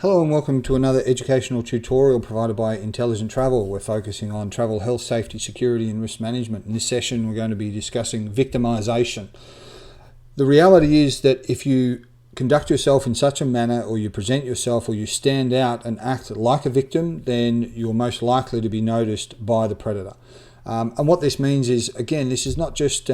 Hello and welcome to another educational tutorial provided by Intelligent Travel. We're focusing on travel health, safety, security and risk management. In this session we're going to be discussing victimisation. The reality is that if you conduct yourself in such a manner, or you present yourself, or you stand out and act like a victim, then you're most likely to be noticed by the predator. And what this means is, again, this is not just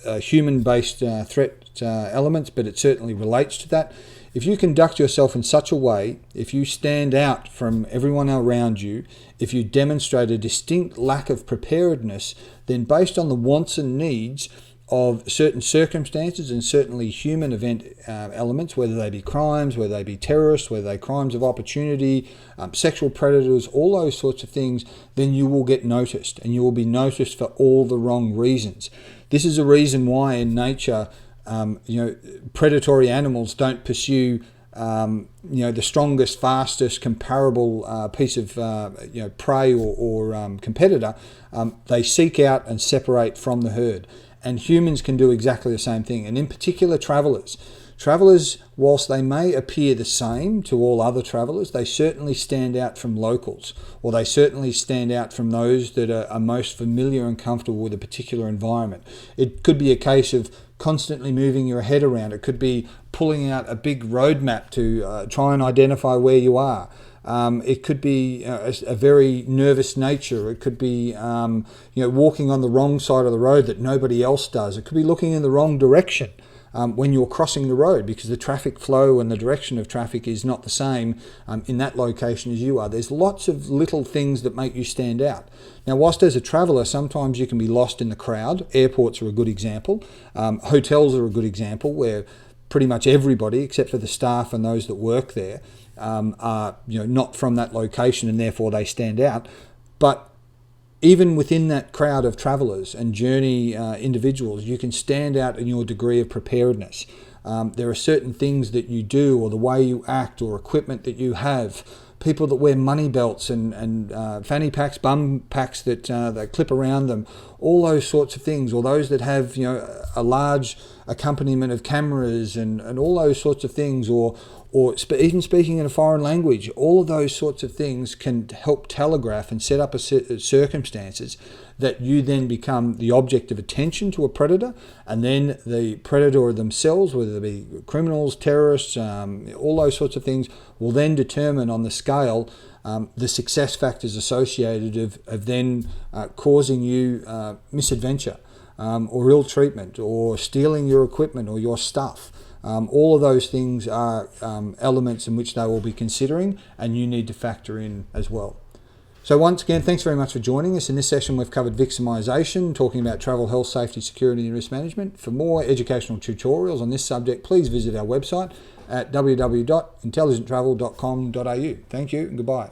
human-based threat elements, but it certainly relates to that. If you conduct yourself in such a way, if you stand out from everyone around you, if you demonstrate a distinct lack of preparedness, then based on the wants and needs of certain circumstances and certainly human event elements, whether they be crimes, whether they be terrorists, whether they crimes of opportunity, sexual predators, all those sorts of things, then you will get noticed, and you will be noticed for all the wrong reasons. This is a reason why in nature, predatory animals don't pursue the strongest, fastest, comparable piece of prey or competitor. They seek out and separate from the herd. And humans can do exactly the same thing. And in particular, travellers. Travellers, whilst they may appear the same to all other travellers, they certainly stand out from locals, or they certainly stand out from those that are most familiar and comfortable with a particular environment. It could be a case of constantly moving your head around. It could be pulling out a big road map to try and identify where you are. It could be a very nervous nature. It could be walking on the wrong side of the road that nobody else does. It could be looking in the wrong direction when you're crossing the road, because the traffic flow and the direction of traffic is not the same in that location as you are. There's lots of little things that make you stand out. Now, whilst as a traveller, sometimes you can be lost in the crowd. Airports are a good example. Hotels are a good example, where pretty much everybody, except for the staff and those that work there, are not from that location, and therefore they stand out. But even within that crowd of travellers and journey individuals, you can stand out in your degree of preparedness. There are certain things that you do, or the way you act, or equipment that you have. People that wear money belts and fanny packs, bum packs that clip around them, all those sorts of things, or those that have a large accompaniment of cameras and all those sorts of things, or even speaking in a foreign language, all of those sorts of things can help telegraph and set up circumstances that you then become the object of attention to a predator, and then the predator themselves, whether they be criminals, terrorists, all those sorts of things, will then determine on the scale the success factors associated of then causing you misadventure or ill treatment, or stealing your equipment or your stuff. All of those things are elements in which they will be considering, and you need to factor in as well. So once again, thanks very much for joining us. In this session we've covered victimisation, talking about travel health, safety, security and risk management. For more educational tutorials on this subject, please visit our website at www.intelligenttravel.com.au. Thank you and goodbye.